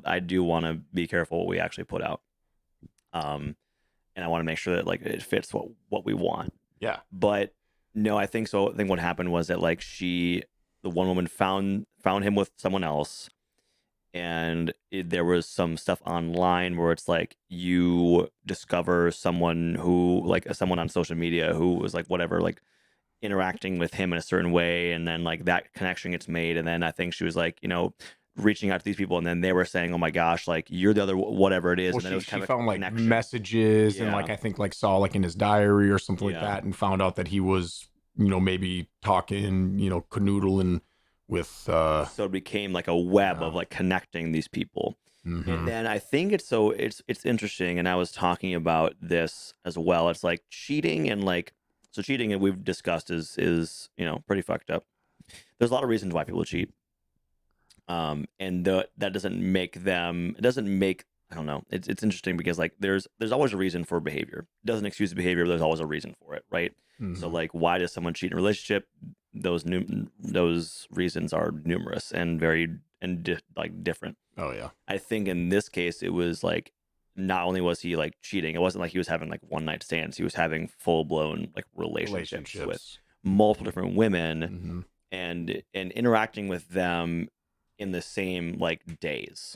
I do want to be careful what we actually put out. And I want to make sure that like it fits what we want. Yeah. But no, I think so. I think what happened was that like the one woman found him with someone else, and there was some stuff online where it's like you discover someone who like someone on social media who was like whatever like interacting with him in a certain way, and then like that connection gets made, and then I think she was like reaching out to these people, and then they were saying, oh my gosh, like you're the other whatever it is, Well, and then it she was she kind of like found a like connection. messages and Yeah, like I think like saw like in his diary or something like yeah. that, and found out that he was maybe talking canoodling with So it became like a web yeah. of like connecting these people. And Mm-hmm. then I think it's interesting, and I was talking about this as well. It's like cheating, and like so cheating, and we've discussed is pretty fucked up. There's a lot of reasons why people cheat, and that doesn't make them. It doesn't make. I don't know. It's interesting because like there's always a reason for behavior. It doesn't excuse the behavior. But there's always a reason for it, right? So Mm-hmm. like, why does someone cheat in a relationship? Those reasons are numerous and very like different. Oh yeah. I think in this case, it was like not only was he like cheating, it wasn't like he was having like one night stands. He was having full blown like relationships with Relationships. multiple different women, Mm-hmm. and interacting with them in the same like days.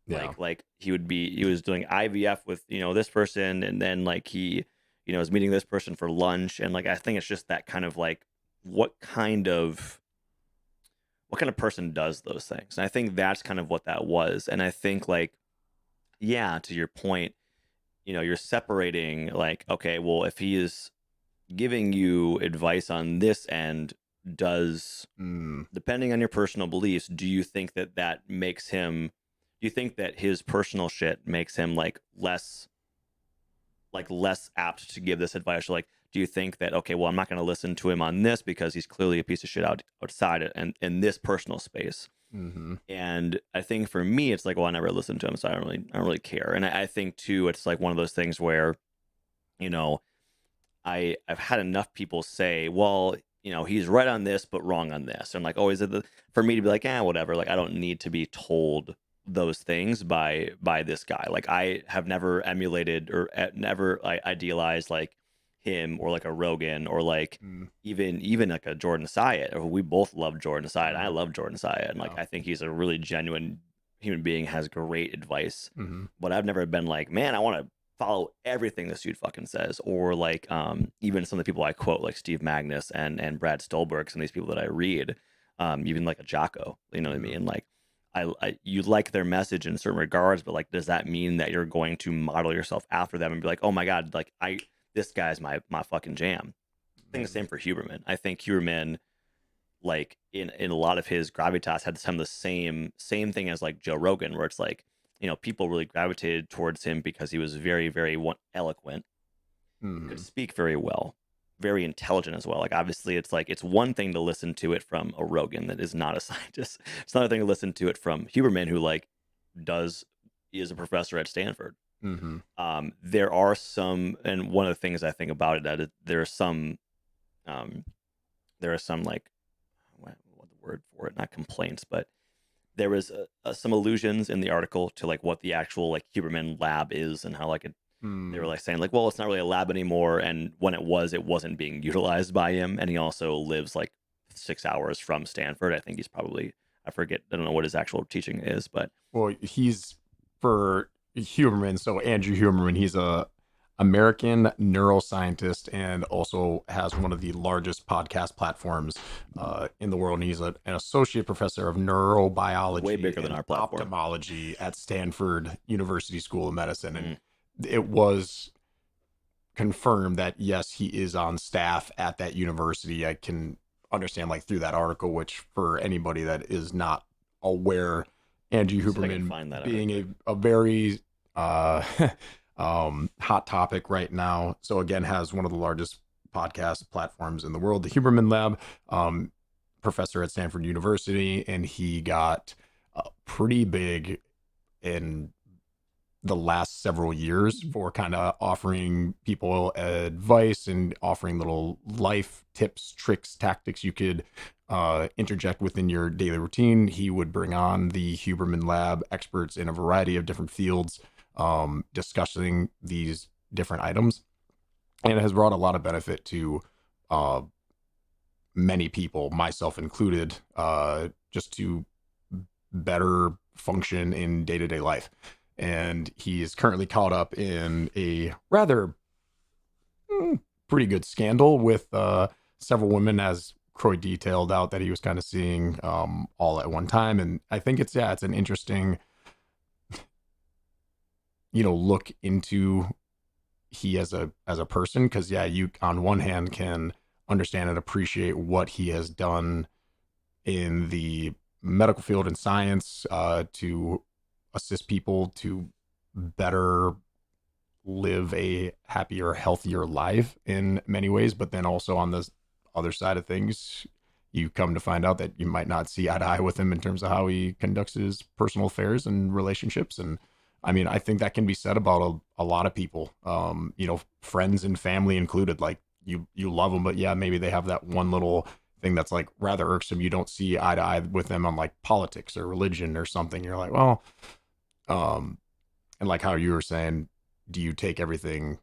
Yeah. Like he was doing IVF with this person, and then like he was meeting this person for lunch, and like I think it's just that kind of like what kind of person does those things. And I think that's kind of what that was. And I think like, yeah, to your point, you're separating like, okay, well, if he is giving you advice on this end, does Mm. depending on your personal beliefs, do you think that makes him? Do you think that his personal shit makes him less apt to give this advice? Or like, do you think that okay, well, I'm not going to listen to him on this because he's clearly a piece of shit outside and in this personal space? Mm-hmm. And I think for me, it's like, well, I never listened to him, so I don't really care. And I think too, it's like one of those things where, you know, I've had enough people say, well, he's right on this, but wrong on this. And like, oh, is it for me to be like, whatever. Like, I don't need to be told those things by this guy. Like, I have never emulated or never idealized like him or like a Rogan or like Mm. even like a Jordan Syatt. We both love Jordan Syatt. I Mm. love Jordan Syatt, and like Yeah. I think he's a really genuine human being, has great advice. Mm-hmm. But I've never been like, man, I want to follow everything this dude fucking says, or like even some of the people I quote like Steve Magnus and Brad Stolberg, some of these people that I read, even like a Jocko, you know what I Mm-hmm. mean? Like you like their message in certain regards, but like does that mean that you're going to model yourself after them and be like, oh my god, like I this guy's my fucking jam? I think the Mm-hmm. same for Huberman. I think Huberman, like in a lot of his gravitas, had some of the same thing as like Joe Rogan, where it's like people really gravitated towards him because he was very very eloquent, could Mm-hmm. speak very well, very intelligent as well. Like obviously, it's like it's one thing to listen to it from a Rogan that is not a scientist. It's another thing to listen to it from Huberman, who like does is a professor at Stanford. Mm-hmm. There are some, and one of the things I think about it that um, there are some like what the word for it, not complaints, but there was some allusions in the article to like what the actual like Huberman lab is, and how like they were Mm. like saying like, well, it's not really a lab anymore, and when it wasn't being utilized by him, and he also lives like 6 hours from Stanford. I think he's probably, I forget, I don't know what his actual teaching is, but Well, he's for Huberman. So Andrew Huberman, he's a American neuroscientist and also has one of the largest podcast platforms in the world. And he's an associate professor of way neurobiology bigger than and our platform. ophthalmology at Stanford University School of Medicine. And Mm. it was confirmed that yes, he is on staff at that university. I can understand like through that article, which for anybody that is not aware, Andrew Let me see if I can Huberman find that being article. a very uh, hot topic right now. So again, has one of the largest podcast platforms in the world, the Huberman Lab, professor at Stanford University, and he got pretty big in the last several years for kind of offering people advice and offering little life tips, tricks, tactics you could interject within your daily routine. He would bring on the Huberman Lab experts in a variety of different fields, discussing these different items. And it has brought a lot of benefit to uh, many people, myself included, just to better function in day to day life. And he is currently caught up in a rather pretty good scandal with several women, as Croy detailed out that he was kind of seeing all at one time. And I think it's an interesting, look into he as a person, because you on one hand can understand and appreciate what he has done in the medical field and science to assist people to better live a happier, healthier life in many ways. But then also on the other side of things, you come to find out that you might not see eye to eye with him in terms of how he conducts his personal affairs and relationships. And I mean, I think that can be said about a lot of people, friends and family included. Like you love them, but yeah, maybe they have that one little thing that's like rather irksome. You don't see eye to eye with them on like politics or religion or something. You're like, well, um, and like how you were saying, do you take everything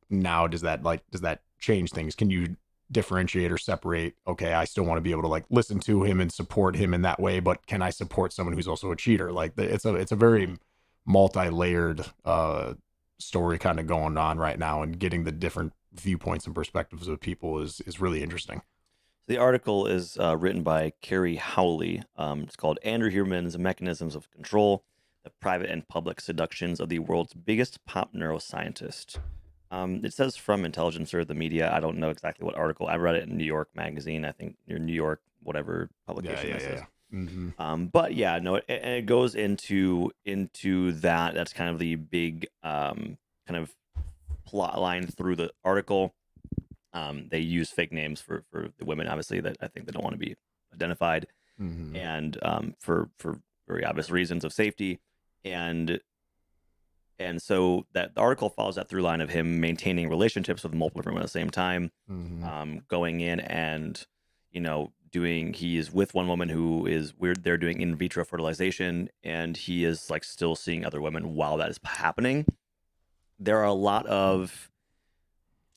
now? Does that change things? Can you differentiate or separate? Okay, I still want to be able to like listen to him and support him in that way, but can I support someone who's also a cheater? Like it's a Mhm. very multi-layered story kind of going on right now, and getting the different viewpoints and perspectives of people is really interesting. The article is written by Carrie Howley. It's called Andrew Huberman's Mechanisms of Control: The Private and Public Seductions of the World's Biggest Pop Neuroscientist. It says from Intelligencer, the media. I don't know exactly what article. I read it in New York Magazine. I think your New York, whatever Yeah, publication yeah, this yeah, is. yeah. Mm-hmm. But yeah, no, it goes into that. That's kind of the big kind of plot line through the article. They use fake names for the women, obviously, that I think they don't want to be identified, Mm-hmm. and for very obvious reasons of safety, and so that the article follows that through line of him maintaining relationships with multiple women at the same time, Mm-hmm. going in and doing. He is with one woman who is weird. They're doing in vitro fertilization, and he is like still seeing other women while that is happening. There are a lot of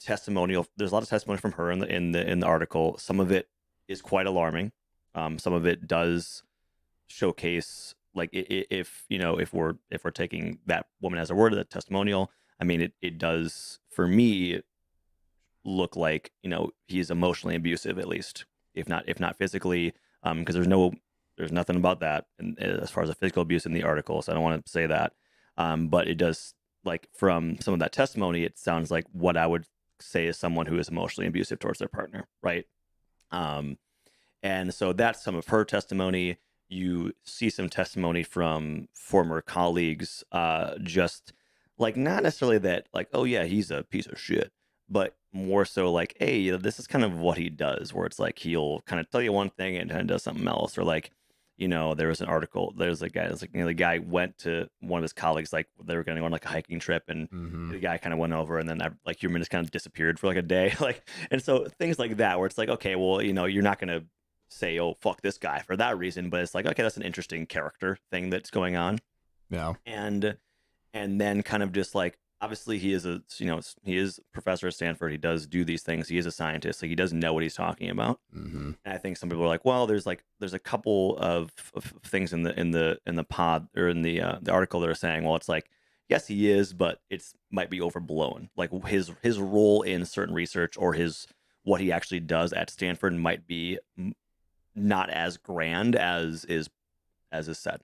testimonial. There's a lot of testimony from her in the article. Some of it is quite alarming. Some of it does showcase like if if we're taking that woman as a word of the testimonial. I mean, it does for me look like he's emotionally abusive, at least if not physically, because there's nothing about that as far as the physical abuse in the article, so I don't want to say that, but it does, like, from some of that testimony, it sounds like what I would say is someone who is emotionally abusive towards their partner, right? um and so that's some of her testimony. You see some testimony from former colleagues, just like not necessarily that, like, oh yeah, he's a piece of shit, but more so like, hey, this is kind of what he does, where it's like he'll kind of tell you one thing and then does something else. Or like, there was an article, there's a guy, it's like, the guy went to one of his colleagues, like they were going to go on like a hiking trip, and Mm-hmm. the guy kind of went over, and then like human just kind of disappeared for like a day. Like, and so things like that, where it's like, okay, well, you're not going to say, "Oh, fuck this guy" for that reason, but it's like, okay, that's an interesting character thing that's going on, Yeah. and then kind of just like, obviously he is he is a professor at Stanford. He does do these things. He is a scientist. Like, he does know what he's talking about. Mm-hmm. And I think some people are like, well, there's a couple of things in the pod, or in the article, that are saying, well, it's like, yes, he is, but it's might be overblown. Like his role in certain research, or his what he actually does at Stanford, might be not as grand as is said.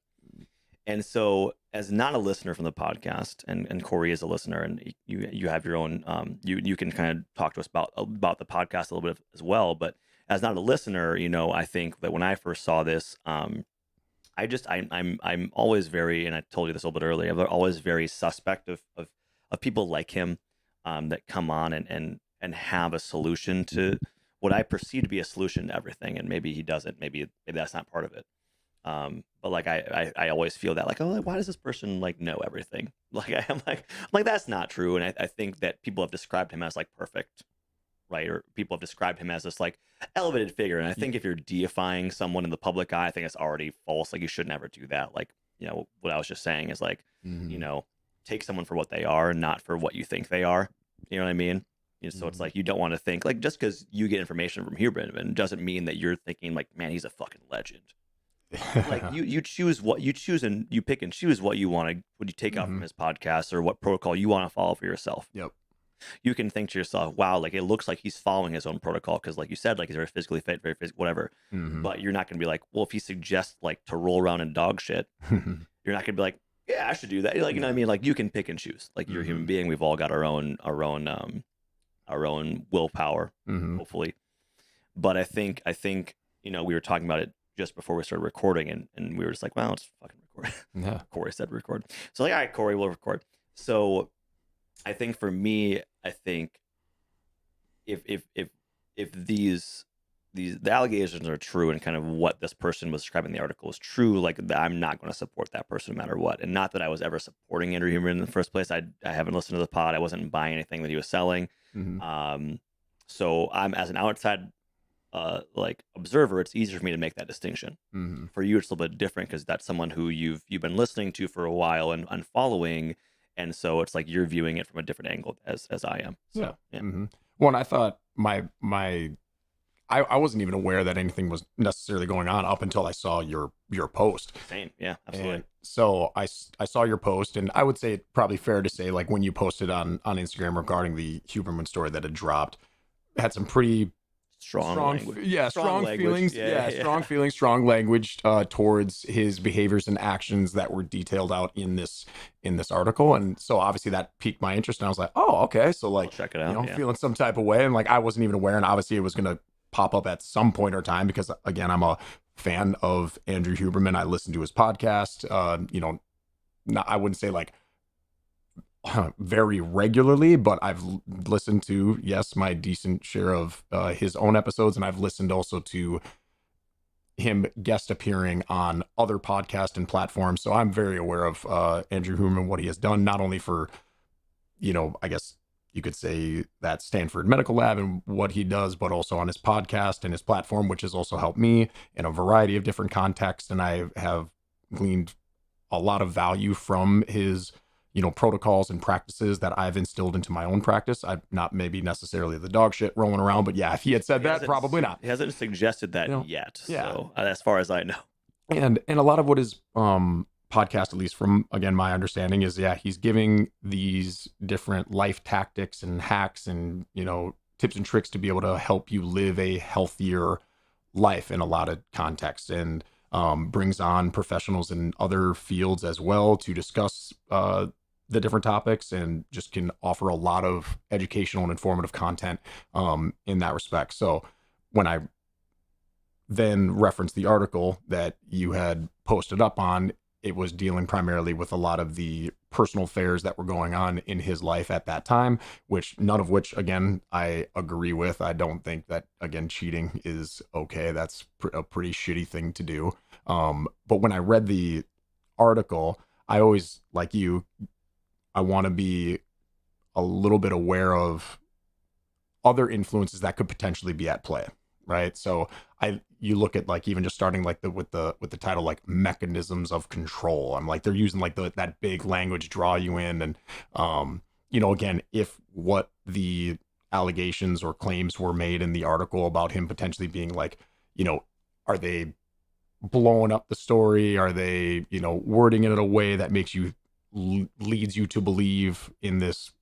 And so, as not a listener from the podcast, and Corey is a listener, and you have your own, you can kind of talk to us about the podcast a little bit as well. But as not a listener, I think that when I first saw this, I'm always very, and I told you this a little bit earlier, I'm always very suspect of people like him, that come on and have a solution to what I perceive to be a solution to everything, and maybe he doesn't. Maybe that's not part of it. But like I always feel that like, oh, like, why does this person like know everything? Like I'm like that's not true. And I think that people have described him as like perfect, right? Or people have described him as this like elevated figure. And I Yeah. think if you're deifying someone in the public eye, I think it's already false. Like you should never do that. Like, what I was just saying is like, you Mm-hmm. know, take someone for what they are, not for what you think they are. You know what I mean? So it's Mm-hmm. like you don't want to think like just because you get information from Huberman doesn't mean that you're thinking like, man, he's a fucking legend. Like you choose what you choose and you pick and choose what you want to what you take out Mm-hmm. from his podcast or what protocol you want to follow for yourself. Yep. You can think to yourself, wow, like it looks like he's following his own protocol because, like you said, like he's very physically fit, very whatever. Mm-hmm. But you're not going to be like, well, if he suggests like to roll around in dog shit, you're not going to be like, yeah, I should do that. Like, you know what I Yeah. mean? Like you can pick and choose. Like you're a Mm-hmm. human being. We've all got our own willpower, Mm-hmm. hopefully. But I think we were talking about it just before we started recording, and we were just like, well, let's fucking record. Yeah. Corey said record, so like, all right, Corey, we'll record. So I think for me, I think if the allegations are true and kind of what this person was describing in the article is true, like I'm not going to support that person no matter what. And not that I was ever supporting Andrew Huberman in the first place. I haven't listened to the pod. I wasn't buying anything that he was selling. Mm-hmm. Um, so I'm as an outside like observer, it's easier for me to make that distinction. Mm-hmm. For you, it's a little bit different because that's someone who you've been listening to for a while and following, and so it's like you're viewing it from a different angle as I am. Yeah. So yeah, Mm-hmm. Well, and I thought I wasn't even aware that anything was necessarily going on up until I saw your post. same. Yeah, absolutely. And so I saw your post, and I would say it's probably fair to say, like, when you posted on Instagram regarding the Huberman story that had dropped, had some pretty Strong language. Strong strong language. feelings, Yeah, strong yeah. feelings, strong language towards his behaviors and actions that were detailed out in this article. And so obviously that piqued my interest, and I was like, oh, okay, so I'll like, check it out. Yeah. feeling some type of way, and like I wasn't even aware, and obviously it was gonna pop up at some point or time because again, I'm a fan of Andrew Huberman. I listen to his podcast. Not, I wouldn't say like very regularly, but I've listened to, yes, my decent share of his own episodes, and I've listened also to him guest appearing on other podcasts and platforms. So I'm very aware of Andrew Huberman, what he has done, not only for, I guess you could say that Stanford Medical Lab and what he does, but also on his podcast and his platform, which has also helped me in a variety of different contexts. And I have gleaned a lot of value from his protocols and practices that I've instilled into my own practice. I'm not maybe necessarily the dog shit rolling around, but yeah, if he had said He that, hasn't probably not. he hasn't suggested You that know, yet. yeah. So as far as I know, And a lot of what his podcast, at least from again my understanding, is yeah, he's giving these different life tactics and hacks and tips and tricks to be able to help you live a healthier life in a lot of contexts, and brings on professionals in other fields as well to discuss the different topics, and just can offer a lot of educational and informative content in that respect. So when I then referenced the article that you had posted up on, it was dealing primarily with a lot of the personal affairs that were going on in his life at that time, which none of which, again, I agree with. I don't think that, again, cheating is okay. That's a pretty shitty thing to do. But when I read the article, I always, like you, I want to be a little bit aware of other influences that could potentially be at play, right? So you look at like even just starting like with the title like mechanisms of control. I'm like they're using like that big language draw you in, and again, if what the allegations or claims were made in the article about him potentially being like, are they blowing up the story? Are they wording it in a way that makes you leads you to believe in this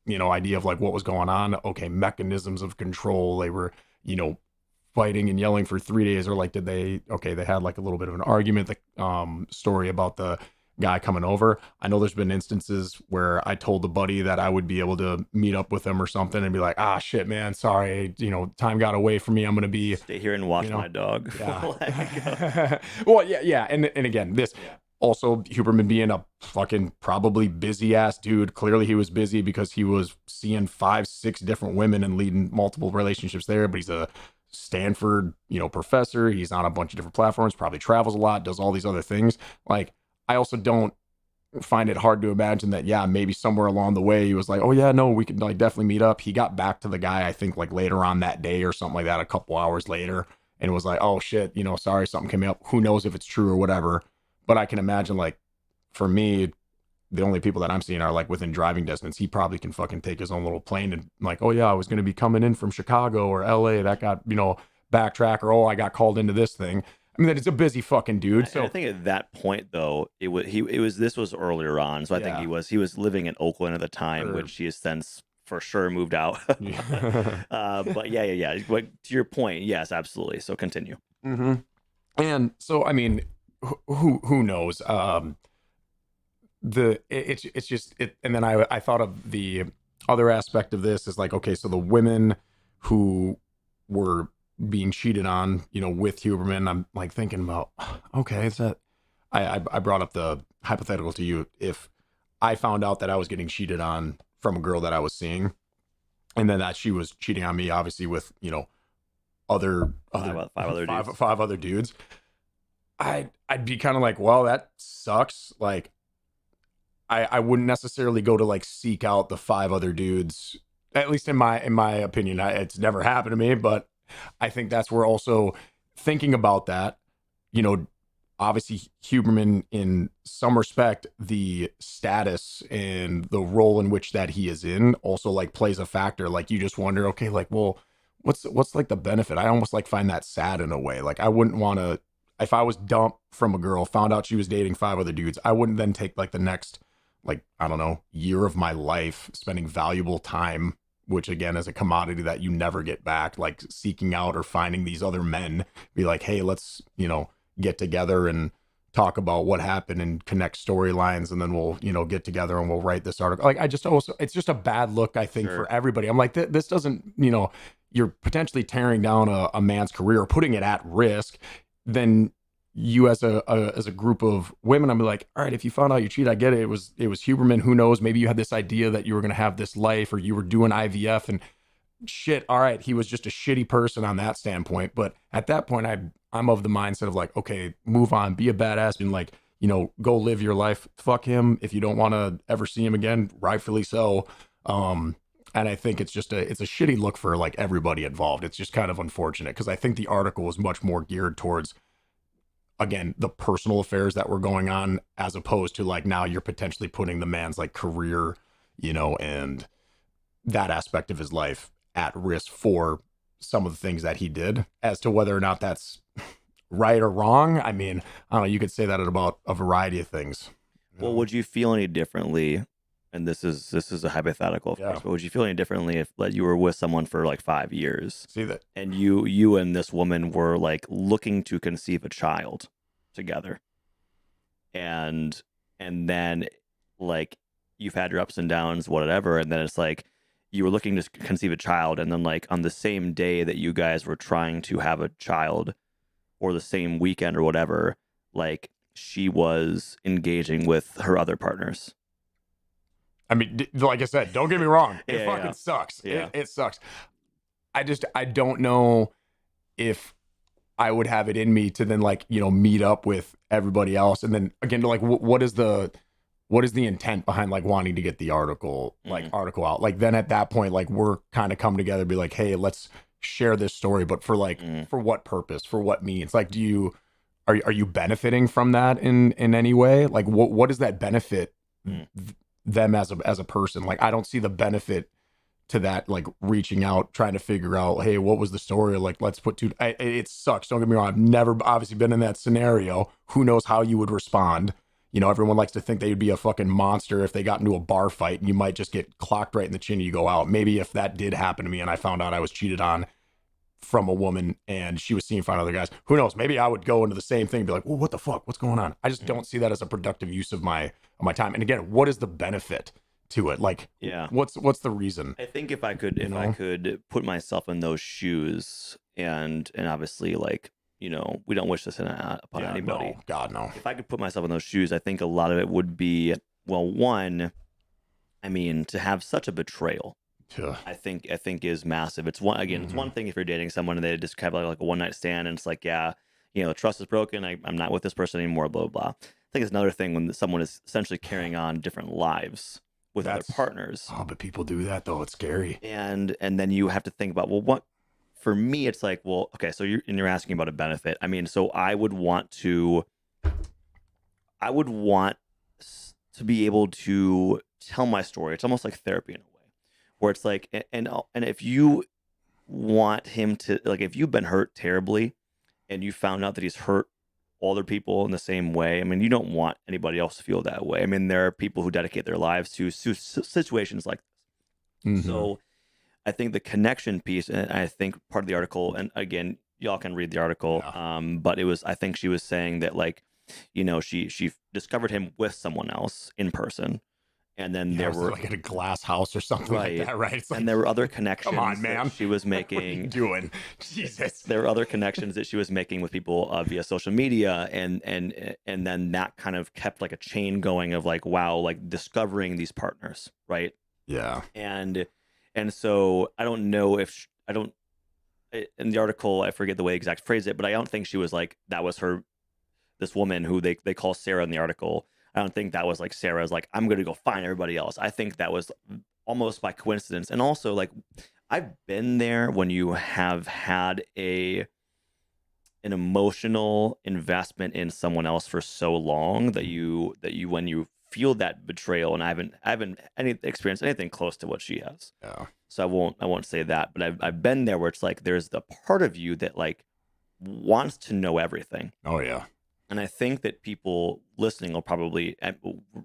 idea of like what was going on? Okay, mechanisms of control. They were, fighting and yelling for 3 days, or like, they had like a little bit of an argument, the story about the guy coming over. I know there's been instances where I told the buddy that I would be able to meet up with him or something and be like, ah, shit, man, sorry, time got away from me. I'm going to be, stay here and watch my dog. yeah. Well, yeah. And again, this, Yeah. also, Huberman being a fucking probably busy ass dude. Clearly, he was busy because he was seeing 5, 6 different women and leading multiple relationships there. But he's a Stanford, professor. He's on a bunch of different platforms, probably travels a lot, does all these other things. Like, I also don't find it hard to imagine that, yeah, maybe somewhere along the way he was like, oh yeah, no, we could like definitely meet up. He got back to the guy, I think, like later on that day or something like that, a couple hours later, and was like, oh shit, sorry, something came up. Who knows if it's true or whatever. But I can imagine, like, for me, the only people that I'm seeing are like within driving distance. He probably can fucking take his own little plane and like, oh yeah, I was going to be coming in from Chicago or LA. That got, backtrack, or oh, I got called into this thing. I mean, it's a busy fucking dude. And I So think at that point though, it was this was earlier on, so I think yeah, he was living in Oakland at the time, or which he has since for sure moved out. yeah. But yeah. But to your point, yes, absolutely. So continue. hmm And so, I mean, who knows? It's just it, and then I thought of the other aspect of this is like, okay, so the women who were being cheated on, with Huberman, I'm like thinking about, okay, is that I brought up the hypothetical to you. If I found out that I was getting cheated on from a girl that I was seeing, and then that she was cheating on me, obviously with Five other dudes. five other dudes, I'd be kind of like, well, that sucks. Like, I wouldn't necessarily go to like seek out the five other dudes. At least in my opinion, it's never happened to me. But I think that's where also thinking about that, you know, obviously Huberman, in some respect, the status and the role in which that he is in also like plays a factor. Like, you just wonder, okay, like, well, what's like the benefit? I almost like find that sad in a way. Like, I wouldn't want to, if I was dumped from a girl, found out she was dating five other dudes, I wouldn't then take like the next, like, I don't know, year of my life spending valuable time, which again is a commodity that you never get back, like seeking out or finding these other men, be like, hey, let's, get together and talk about what happened and connect storylines, and then we'll, get together and we'll write this article. Like, I just also, it's just a bad look, I think, Sure. for everybody. I'm like, this doesn't, you're potentially tearing down a man's career, putting it at risk. Then you as a group of women, I'm like, all right, if you found out you cheat, I get it. It was Huberman. Who knows? Maybe you had this idea that you were gonna have this life, or you were doing IVF and shit. All right, he was just a shitty person on that standpoint. But at that point, I'm of the mindset of like, okay, move on, be a badass, and like, go live your life. Fuck him. If you don't want to ever see him again, rightfully so. And I think it's a shitty look for like everybody involved. It's just kind of unfortunate, because I think the article was much more geared towards, again, the personal affairs that were going on, as opposed to like, now you're potentially putting the man's like career, and that aspect of his life at risk for some of the things that he did. As to whether or not that's right or wrong, I mean, I don't know, you could say that about a variety of things. Well, would you feel any differently? And this is a hypothetical, of Yeah. course, but would you feel any differently if like you were with someone for like 5 years, See that? and you and this woman were like looking to conceive a child together, and then like you've had your ups and downs, whatever, and then it's like you were looking to conceive a child, and then like on the same day that you guys were trying to have a child, or the same weekend or whatever, like she was engaging with her other partners. I mean, like I said, don't get me wrong. It Yeah, fucking sucks. yeah. It sucks. I don't know if I would have it in me to then like, meet up with everybody else. And then again, to like, what is the intent behind like wanting to get the article out? Like, then at that point, like, we're kind of come together, be like, hey, let's share this story, but for like, for what purpose, for what means? Like, are you benefiting from that in any way? Like, what does that benefit them as a person? Like, I don't see the benefit to that, like reaching out, trying to figure out, hey, what was the story? Like, let's put it sucks. Don't get me wrong. I've never obviously been in that scenario. Who knows how you would respond? Everyone likes to think they would be a fucking monster if they got into a bar fight, and you might just get clocked right in the chin and you go out. Maybe if that did happen to me and I found out I was cheated on from a woman and she was seeing fine other guys, who knows? Maybe I would go into the same thing and be like, well, what the fuck? What's going on? I just don't see that as a productive use of my time. And again, what is the benefit to it? Like, Yeah. what's the reason? I think if I could put myself in those shoes, and obviously, like, we don't wish this upon anybody. No, God, no. If I could put myself in those shoes, I think a lot of it would be, well, one, I mean, to have such a betrayal, Ugh. I think is massive. It's one again, it's Mm-hmm. one thing if you're dating someone and they just kind of like a one night stand and it's like, yeah, the trust is broken. I'm not with this person anymore, blah, blah, blah. I think it's another thing when someone is essentially carrying on different lives with other That's partners. but people do that though. It's scary. And then you have to think about, well, what for me it's like, well, okay, so you're asking about a benefit. I mean, so I would want to be able to tell my story. It's almost like therapy in a way, where it's like, and if you want him to like, if you've been hurt terribly, and you found out that he's hurt other people in the same way, I mean, you don't want anybody else to feel that way. I mean, there are people who dedicate their lives to situations like this. Mm-hmm. So I think the connection piece, and I think part of the article, and again, y'all can read the article, Yeah. but it was, I think she was saying that like, she discovered him with someone else in person, and then Yeah, there was it were like at a glass house or something like right, that, right? It's and like, there were other come on, connections that man. she was What are you making. doing? Jesus. There were other connections that she was making with people via social media, and then that kind of kept like a chain going of like, wow, like discovering these partners, right? Yeah. And so I don't know if I don't in the article, I forget the way exact phrase it, but I don't think she was like that was her, this woman who they call Sarah in the article. I don't think that was like Sarah's like, I'm gonna go find everybody else. I think that was almost by coincidence. And also like, I've been there when you have had an emotional investment in someone else for so long that you when you feel that betrayal, and I haven't experienced anything close to what she has. Yeah. So I won't say that, but I've been there where it's like there's the part of you that like wants to know everything. Oh yeah. And I think that people listening will probably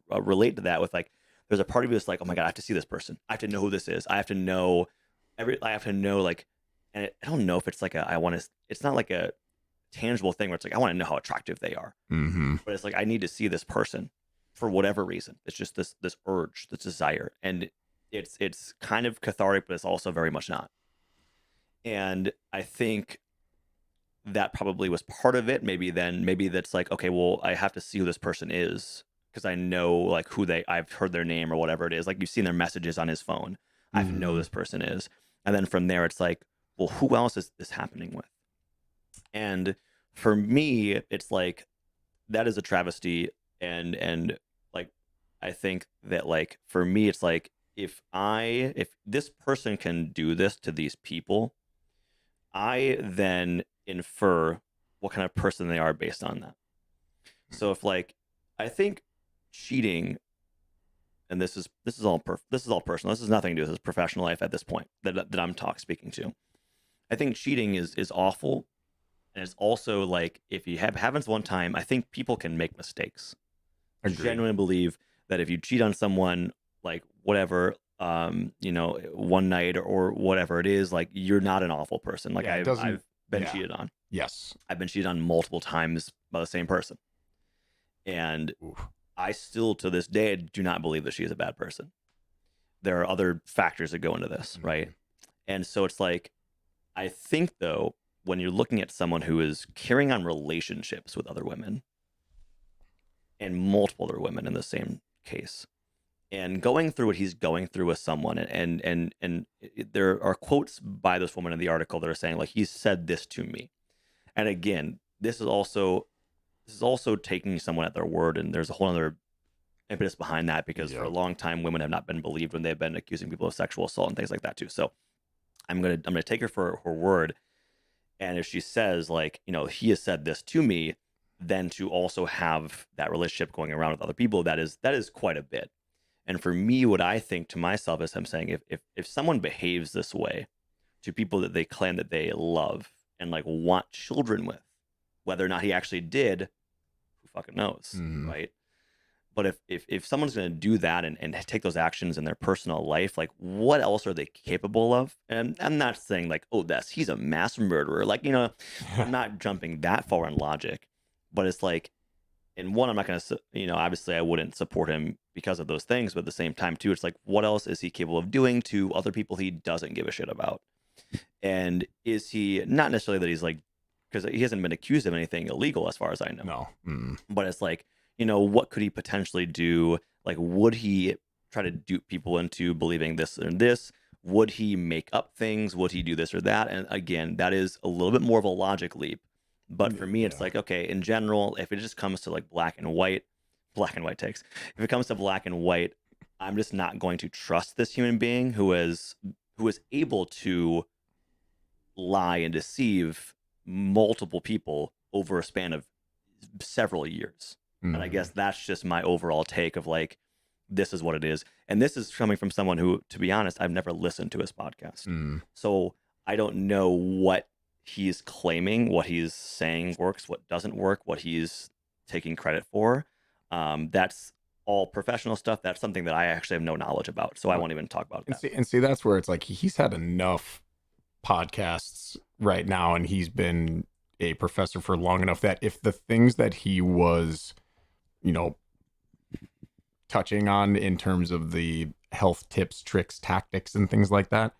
relate to that with like, there's a part of you that's like, oh my God, I have to see this person. I have to know who this is. I have to know I have to know like, and I don't know if it's like it's not like a tangible thing where it's like, I want to know how attractive they are, Mm-hmm. but it's like, I need to see this person for whatever reason. It's just this urge, this desire. And it's kind of cathartic, but it's also very much not. And I think that probably was part of it. Maybe that's like, okay, well, I have to see who this person is because I know like I've heard their name or whatever it is. Like you've seen their messages on his phone. I have to know Mm-hmm. this person is. And then from there, it's like, well, who else is this happening with? And for me, it's like, that is a travesty. And like, I think that like, for me, it's like, if this person can do this to these people, I then infer what kind of person they are based on that. So if like, I think cheating, and this is all personal. This has nothing to do with his professional life at this point that I'm speaking to. I think cheating is awful, and it's also like, if you have happens one time, I think people can make mistakes. Agreed. Genuinely believe that if you cheat on someone, like whatever, one night or whatever it is, like you're not an awful person. Like Yeah, it I've doesn't. been Yeah. cheated on. Yes. I've been cheated on multiple times by the same person. And Oof. I still, to this day, do not believe that she is a bad person. There are other factors that go into this, right? Mm-hmm. And so it's like, I think though, when you're looking at someone who is carrying on relationships with other women and multiple other women in the same case, and going through what he's going through with someone, there are quotes by this woman in the article that are saying like, he said this to me. And again, this is also taking someone at their word, and there's a whole other impetus behind that, because for a Yep. long time women have not been believed when they've been accusing people of sexual assault and things like that too. So I'm gonna take her for her word, and if she says like, he has said this to me, then to also have that relationship going around with other people, that is quite a bit. And for me, what I think to myself is, I'm saying, if someone behaves this way to people that they claim that they love and like want children with, whether or not he actually did, who fucking knows, Mm-hmm. right? But if someone's going to do that and take those actions in their personal life, like what else are they capable of? And I'm not saying like, oh, he's a mass murderer. Like, I'm not jumping that far in logic, but it's like, and one, I'm not going to, obviously I wouldn't support him because of those things, but at the same time too, it's like, what else is he capable of doing to other people he doesn't give a shit about? And is he, not necessarily that he's like, because he hasn't been accused of anything illegal as far as I know, No. Mm. but it's like, what could he potentially do? Like, would he try to dupe people into believing this and this? would he make up things? Would he do this or that? And again, that is a little bit more of a logic leap. But for me, it's Yeah. like, okay, in general, if it just comes to like black and white takes, if it comes to black and white, I'm just not going to trust this human being who is able to lie and deceive multiple people over a span of several years. And I guess Mhm. that's just my overall take of like, this is what it is. And this is coming from someone who, to be honest, I've never listened to his podcast. Mm. So I don't know what he's claiming, what he's saying works, what doesn't work, what he's taking credit for. That's all professional stuff. That's something that I actually have no knowledge about. So I Uh, won't even talk about and that. see that's where it's like he's had enough podcasts right now, and he's been a professor for long enough that if the things that he was, you know, touching on in terms of the health tips, tricks, tactics, and things like that,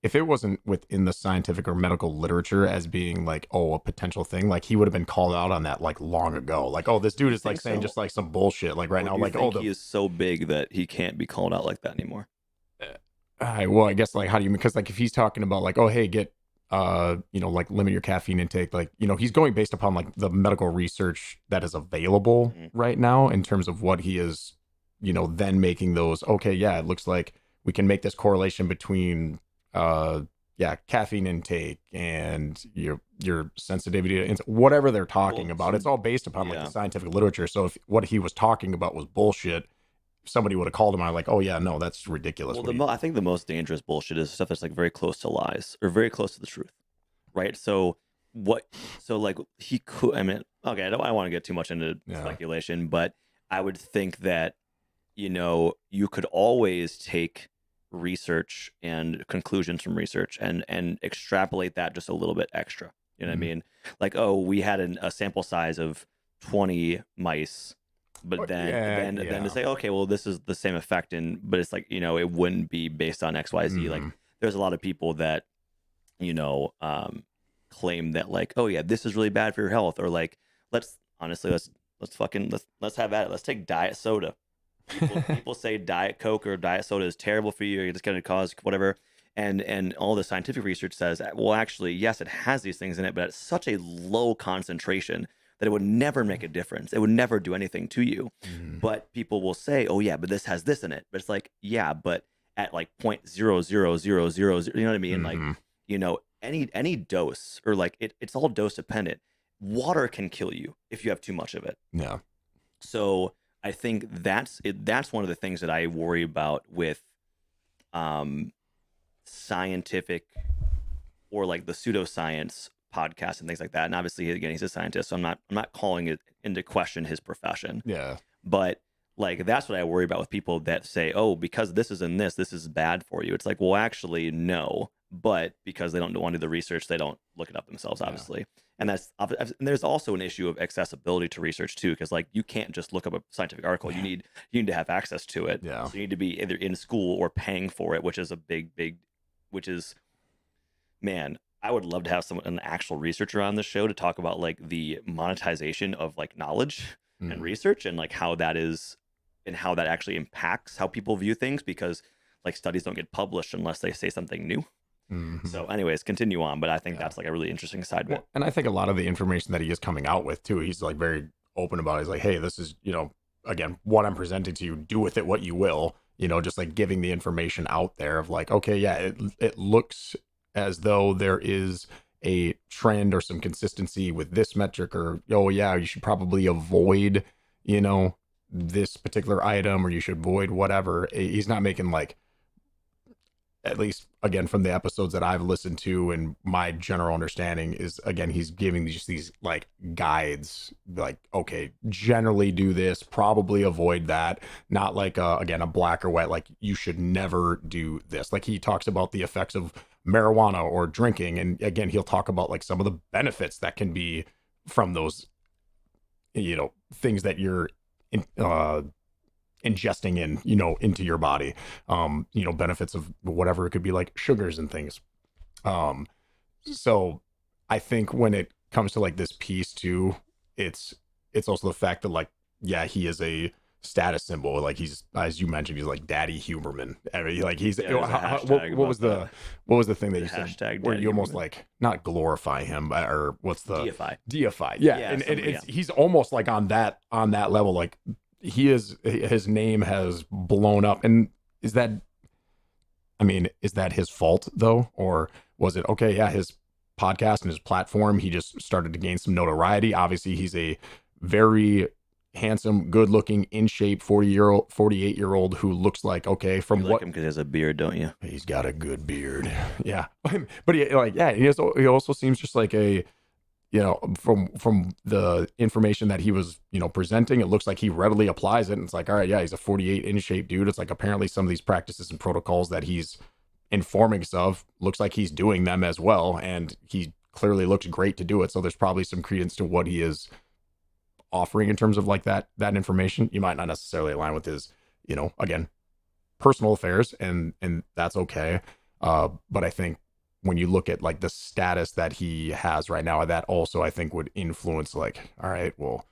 if it wasn't within the scientific or medical literature as being like, oh, a potential thing, like he would have been called out on that like long ago. Like, oh, this dude You is like think saying so? just like some bullshit, like right Or now, do you like, oh, think the he is so big that he can't be called out like that anymore? well, I guess like how do you because like if he's talking about like oh hey get like limit your caffeine intake like he's going based upon like the medical research that is available Mhm. right now in terms of what he is then making those okay yeah it looks like we can make this correlation between uh caffeine intake and your sensitivity to whatever they're talking Well, about. so It's all based upon like the yeah. scientific literature. So if what he was talking about was bullshit, somebody would have called him out like, "Oh yeah, no, that's ridiculous." Well, What are you I think the most dangerous bullshit is stuff that's like very close to lies or very close to the truth, right? So what? So like he could. I mean, okay, I don't want to get too much into Yeah. speculation, but I would think that you could always take research and conclusions from research and extrapolate that just a little bit extra. You know what I Mhm. mean? Like, oh, we had a sample size of 20 mice, but Yeah, then to yeah. say, okay, well, this is the same effect, but it's like it wouldn't be based on X, Y, Z. Like, Mhm. there's a lot of people that you know um, claim that like, oh yeah, this is really bad for your health, or like, let's honestly let's have at it. Let's take diet soda. People say diet coke or diet soda is terrible for you, it's going to cause whatever, and all the scientific research says well actually yes it has these things in it, but it's such a low concentration that it would never make a difference, it would never do anything to you. Mhm. But people will say oh yeah but this has this in it, but it's like yeah but at like 0.00000, you know what I mean, like Mhm. any dose, or like it's all dose dependent. Water can kill you if you have too much of it. Yeah. So I think that's one of the things that I worry about with um, scientific or like the pseudoscience podcast and things like that. And obviously, again, he's a scientist, so I'm not calling it into question his profession. Yeah. But like that's what I worry about with people that say, "Oh, because this is in this is bad for you." It's like, well, actually, no. But because they don't want to do the research, they don't look it up themselves, Yeah. obviously. And there's also an issue of accessibility to research too, because like you can't just look up a scientific article. You need to have access to it. Yeah. So you need to be either in school or paying for it, which is a which is man, I would love to have an actual researcher on the show to talk about like the monetization of like knowledge and Mhm. research, and like how that is and how that actually impacts how people view things, because like studies don't get published unless they say something new. Mhm. So anyways, continue on, but I think Yeah. that's like a really interesting side of it. Well, and I think a lot of the information that he is coming out with too, he's like very open about it. He's like, hey, this is, again, what I'm presenting to you, do with it what you will, just like giving the information out there of like, okay, yeah, it looks as though there is a trend or some consistency with this metric, or oh yeah, you should probably avoid, you know, this particular item, or you should avoid whatever. He's not making like, at least again from the episodes that I've listened to and my general understanding is again he's giving just these like guides like okay generally do this, probably avoid that, not like again a black or white like you should never do this. Like he talks about the effects of marijuana or drinking, and again he'll talk about like some of the benefits that can be from those things that you're ingesting into your body, benefits of whatever it could be like sugars and things. um so I think when it comes to like this piece too, it's also the fact that like yeah he is a status symbol. Like he's, as you mentioned, he's like Daddy Huberman. I mean, like he's Yeah, there's a what, hashtag what about was that. the thing that The you said hashtag where Daddy you almost Huberman. like not glorify him, or what's the DFI. deify? Yeah, Yeah, and somebody. Yeah. it's he's almost like on that level. Like he is, his name has blown up, and is that, I mean, is that his fault though, or was it okay? Yeah, his podcast and his platform, he just started to gain some notoriety. Obviously, he's a very handsome, good-looking, in shape 48-year old who looks like, okay, You from like what him because he has a beard, don't you? he's got a good beard, yeah. But he, like, yeah, he also seems just like a, from the information that he was, presenting, it looks like he readily applies it. And it's like, all right, yeah, he's a 48 in shape dude. It's like apparently some of these practices and protocols that he's informing us of looks like he's doing them as well. And he clearly looks great to do it. So there's probably some credence to what he is offering in terms of like that information. You might not necessarily align with his, again, personal affairs, and that's okay. But I think when you look at like the status that he has right now, that also I think would influence, like, all right, well,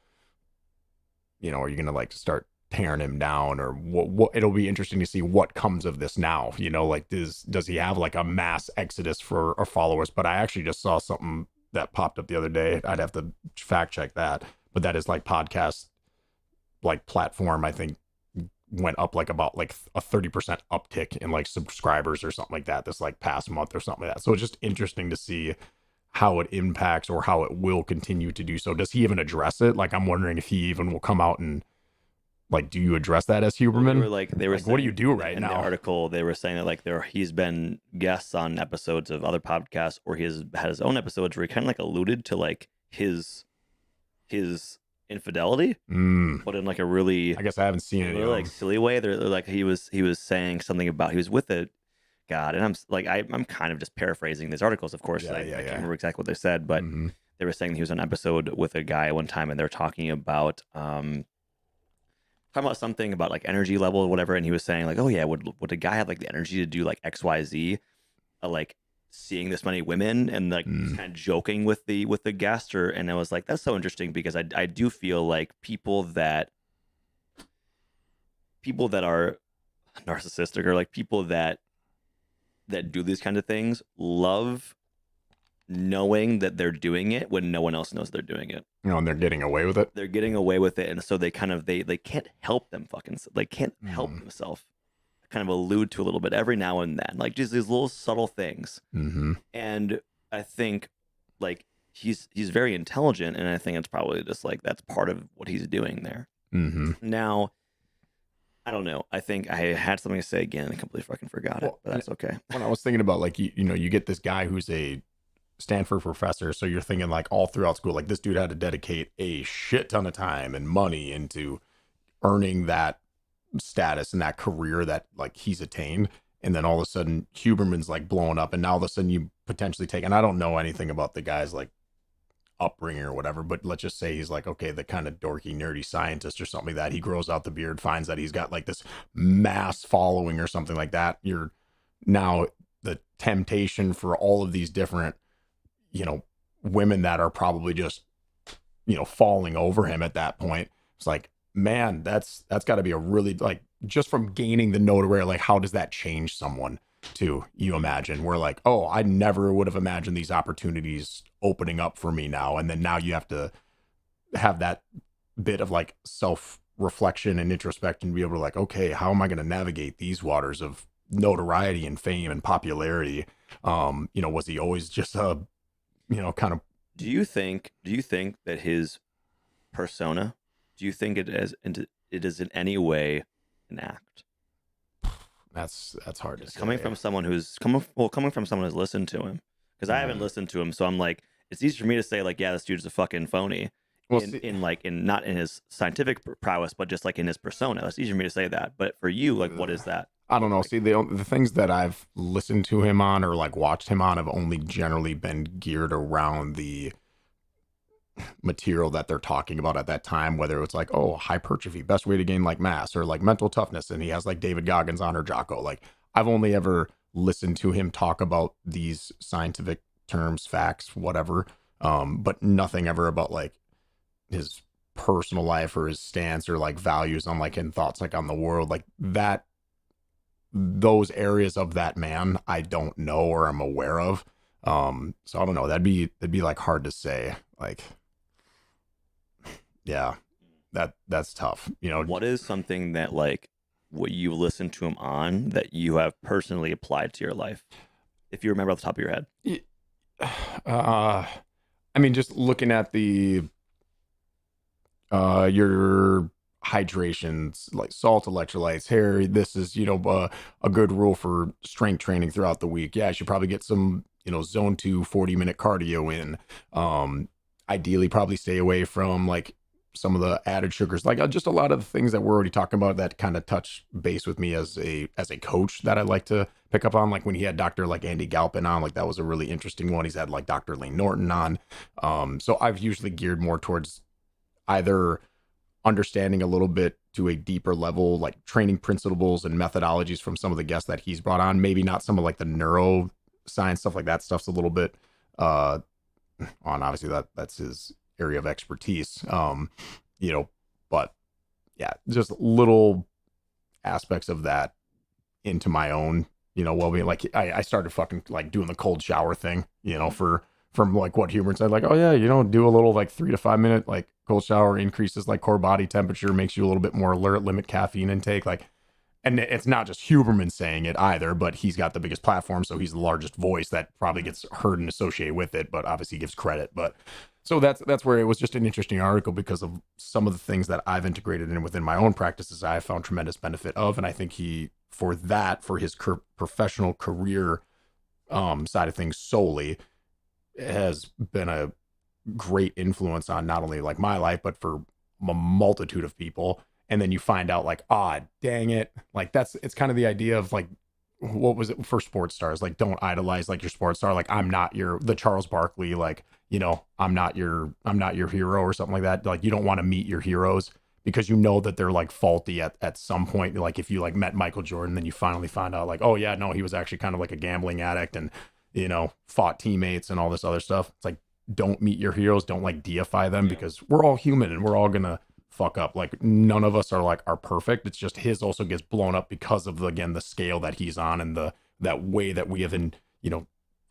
are you gonna like start tearing him down, or what it'll be interesting to see what comes of this now. Like, does he have like a mass exodus for followers? But I actually just saw something that popped up the other day. I'd have to fact check that, but that is like podcast, like platform, I think went up like about like a 30% uptick in like subscribers or something like that this like past month or something like that. So it's just interesting to see how it impacts or how it will continue to do so. Does he even address it? Like, I'm wondering if he even will come out and like, do you address that as Well, Huberman? they were Like, what do you saying do right in the now? article, they were saying that like he's been guests on episodes of other podcasts, or he has had his own episodes where he kind of like alluded to like his infidelity, but in like a really, I guess I haven't seen any really of like them. silly way. They're like he was saying something about he was with a God, and I'm kind of just paraphrasing these articles, of course. Yeah, I yeah, can't yeah. remember exactly what they said, but Mm-hmm. they were saying he was on an episode with a guy one time, and they're talking about something about like energy level or whatever, and he was saying like, oh yeah, would a guy have like the energy to do like XYZ, like seeing this many women, and like just Mm. kind of joking with the guest, or and I was like, that's so interesting because I do feel like people that are narcissistic, or like people that do these kind of things love knowing that they're doing it when no one else knows they're doing it. And they're getting away with it. They're getting away with it, and so they kind of they can't help they can't help Mm. themselves kind of allude to a little bit every now and then, like just these little subtle things. Mm-hmm. And I think like he's very intelligent, and I think it's probably just like that's part of what he's doing there. Mm-hmm. Now, I don't know. I think I had something to say again and I completely fucking forgot it, Well, but that's okay. when I was thinking about like, you get this guy who's a Stanford professor, so you're thinking like all throughout school, like this dude had to dedicate a shit ton of time and money into earning that status and that career that like he's attained. And then all of a sudden Huberman's like blowing up, and now all of a sudden you potentially take, and I don't know anything about the guy's like upbringing or whatever, but let's just say he's like, okay, the kind of dorky, nerdy scientist or something like that. He grows out the beard, finds that he's got like this mass following or something like that. You're now the temptation for all of these different, you know, women that are probably just, falling over him at that point. It's like, man, that's got to be a really, like, just from gaining the notoriety, like, how does that change someone too? You imagine we're like, oh, I never would have imagined these opportunities opening up for me now. And then now you have to have that bit of like self reflection and introspection to be able to like, okay, how am I going to navigate these waters of notoriety and fame and popularity? Was he always just a, kind of, Do you think that his persona, do you think it is in any way an act? that's hard to Just say. coming from someone who's listened to him, because I haven't listened to him, so I'm like, it's easy for me to say like, yeah, this dude's a fucking phony. Well, In like in not in his scientific prowess, but just like in his persona. It's easy for me to say that. But for you, like, what is that? I don't know. Like, See, the things that I've listened to him on or like watched him on have only generally been geared around the material that they're talking about at that time, whether it's like, oh, hypertrophy, best way to gain like mass, or like mental toughness. And he has like David Goggins on, or Jocko. Like, I've only ever listened to him talk about these scientific terms, facts, whatever. But nothing ever about like his personal life or his stance or like values on like and thoughts like on the world, like that, those areas of that man I don't know or I'm aware of. So I don't know. That'd be like hard to say. Like, yeah, that's tough. You know, What is something that like what you listened to him on that you have personally applied to your life? If you remember off the top of your head. uh, I mean, just looking at the your hydrations, like salt, electrolytes, hair. This is, a good rule for strength training throughout the week. Yeah, I should probably get some, zone 2 40-minute cardio in. Ideally probably stay away from like some of the added sugars, like just a lot of the things that we're already talking about that kind of touch base with me as a coach that I like to pick up on. Like when he had Dr. like Andy Galpin on, like that was a really interesting one. He's had like Dr. Lane Norton on. So I've usually geared more towards either understanding a little bit to a deeper level, like training principles and methodologies from some of the guests that he's brought on. Maybe not some of like the neuroscience stuff, like that stuff's a little bit uh on, obviously that's his area of expertise. You know, but yeah, just little aspects of that into my own, well-being. Like I started fucking like doing the cold shower thing, for from like what Hubert said, like, oh yeah, do a little like 3 to 5 minute like cold shower, increases like core body temperature, makes you a little bit more alert, limit caffeine intake, like. And it's not just Huberman saying it either, but he's got the biggest platform, so he's the largest voice that probably gets heard and associated with it, but obviously gives credit. But so that's where it was just an interesting article because of some of the things that I've integrated in within my own practices. I found tremendous benefit of, and I think for his professional career side of things solely, has been a great influence on not only like my life but for a multitude of people. And then you find out like, ah, dang it, like it's kind of the idea of like, what was it for sports stars, like don't idolize like your sports star, like I'm not the Charles Barkley, like, I'm not your hero or something like that. Like you don't want to meet your heroes because that they're like faulty at some point. Like if you like met Michael Jordan, then you finally found out like, oh yeah, no, he was actually kind of like a gambling addict and fought teammates and all this other stuff. It's like, don't meet your heroes, don't like deify them, Yeah. because we're all human and we're all gonna fuck up. Like none of us are perfect. It's just his also gets blown up because of again the scale that he's on and that way that we have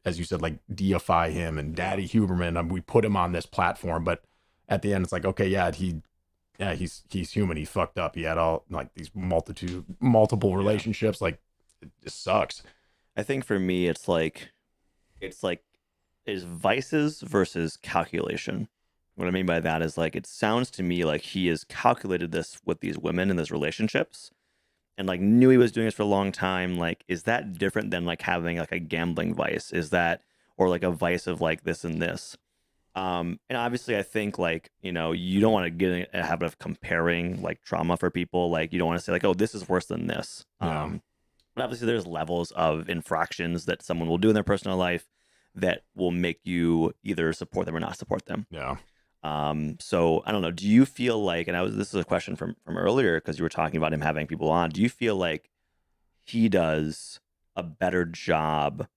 as you said, like deify him and Yeah. Daddy Huberman. We put him on this platform, but at the end it's like, okay, yeah, he's human. He fucked up. He had all like these multiple Yeah. relationships. Like it just sucks. I think for me it's like is vices versus calculation. What I mean by that is like it sounds to me like he has calculated this with these women in these relationships and like knew he was doing this for a long time. Like, is that different than like having like a gambling vice? Is that or like a vice of like this and this? And obviously I think like, you don't want to get in a habit of comparing like trauma for people. Like you don't want to say like, oh, this is worse than this. Yeah. But obviously there's levels of infractions that someone will do in their personal life that will make you either support them or not support them. Yeah. So I don't know. Do you feel like, and this is a question from earlier because you were talking about him having people on. Do you feel like he does a better job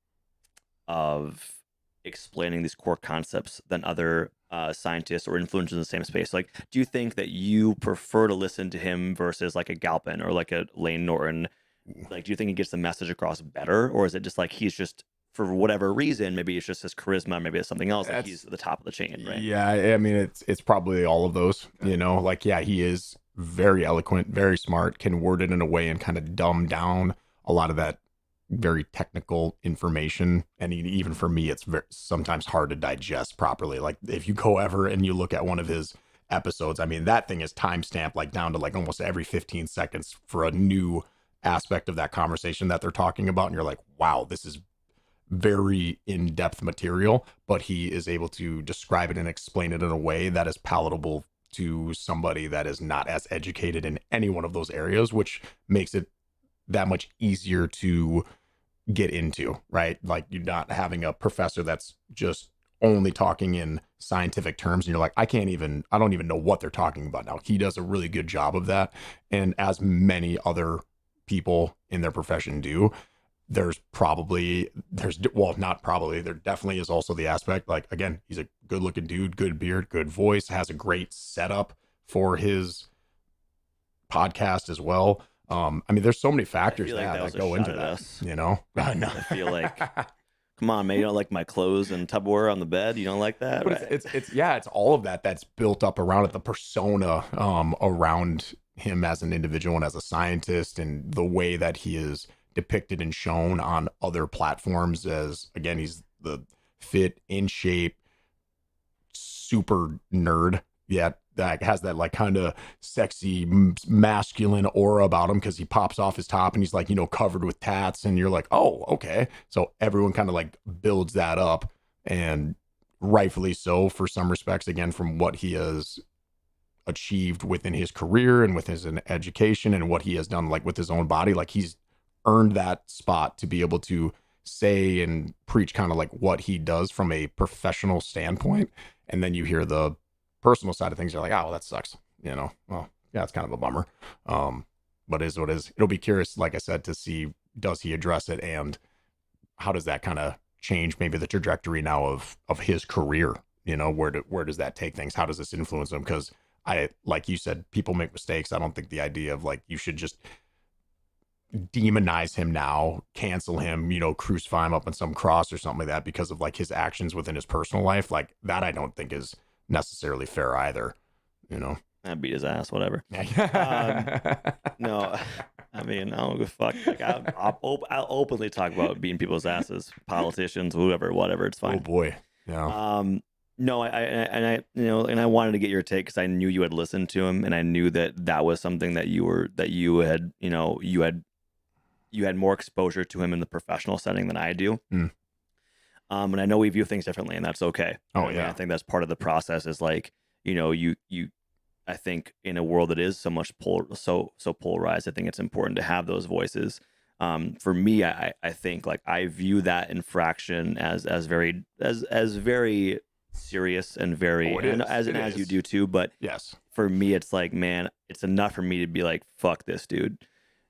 of explaining these core concepts than other scientists or influencers in the same space? Like, do you think that you prefer to listen to him versus like a Galpin or like a Lane Norton? Like, do you think he gets the message across better, or is it just like he's just for whatever reason, maybe it's just his charisma, maybe it's something else, like he's That's at the top of the chain, right? Yeah, I mean it's probably all of those, like yeah, he is very eloquent, very smart, can word it in a way and kind of dumb down a lot of that very technical information. And even for me, it's sometimes hard to digest properly. Like if you go ever and you look at one of his episodes, I mean that thing is timestamped like down to like almost every 15 seconds for a new aspect of that conversation that they're talking about, and you're like, wow, this is very in-depth material, but he is able to describe it and explain it in a way that is palatable to somebody that is not as educated in any one of those areas, which makes it that much easier to get into, right? Like you're not having a professor that's just only talking in scientific terms and you're like, I don't even know what they're talking about now. He does a really good job of that. And as many other people in their profession do, not probably, there definitely is also the aspect, like again, he's a good looking dude, good beard, good voice, has a great setup for his podcast as well. I mean, there's so many I factors feel like that that was a go shot into at that, us. you know? No. I feel like, come on, man, you don't like my clothes and Tupperware on the bed? You don't like that, But right? it's yeah, it's all of that that's built up around it, the persona around him as an individual and as a scientist, and the way that he is depicted and shown on other platforms as, again, he's the fit, in shape, super nerd, yet that has that like kind of sexy masculine aura about him, because he pops off his top and he's like, you know, covered with tats, and you're like, oh, okay. So everyone kind of like builds that up, and rightfully so for some respects, again, from what he has achieved within his career and with his education and what he has done like with his own body. Like, he's earned that spot to be able to say and preach kind of like what he does from a professional standpoint. And then you hear the personal side of things, you're like, oh, well, that sucks, you know. Well, yeah, it's kind of a bummer. But it is what it is. It'll be curious, like I said, to see, does he address it, and how does that kind of change maybe the trajectory now of his career? You know, where does that take things? How does this influence him? Because I, like you said, people make mistakes. I don't think the idea of like you should just demonize him now, cancel him, you know, crucify him up on some cross or something like that because of like his actions within his personal life. Like that, I don't think is necessarily fair either. You know, I beat his ass, whatever. yeah. No, I mean, I don't give a fuck. Like, I'll openly talk about beating people's asses, politicians, whoever, whatever. It's Oh fine. boy, yeah. No, and I wanted to get your take because I knew you had listened to him, and I knew that that was something that you had, you had more exposure to him in the professional setting than I do. Mm. And I know we view things differently, and that's okay. Oh I mean, yeah. I think that's part of the process. Is like, you I think in a world that is so much so polarized, I think it's important to have those voices. For me, I think like I view that infraction as very serious and Oh, very, it and is. as It as you is. do too. But Yes. for me, it's like, man, it's enough for me to be like, fuck this dude,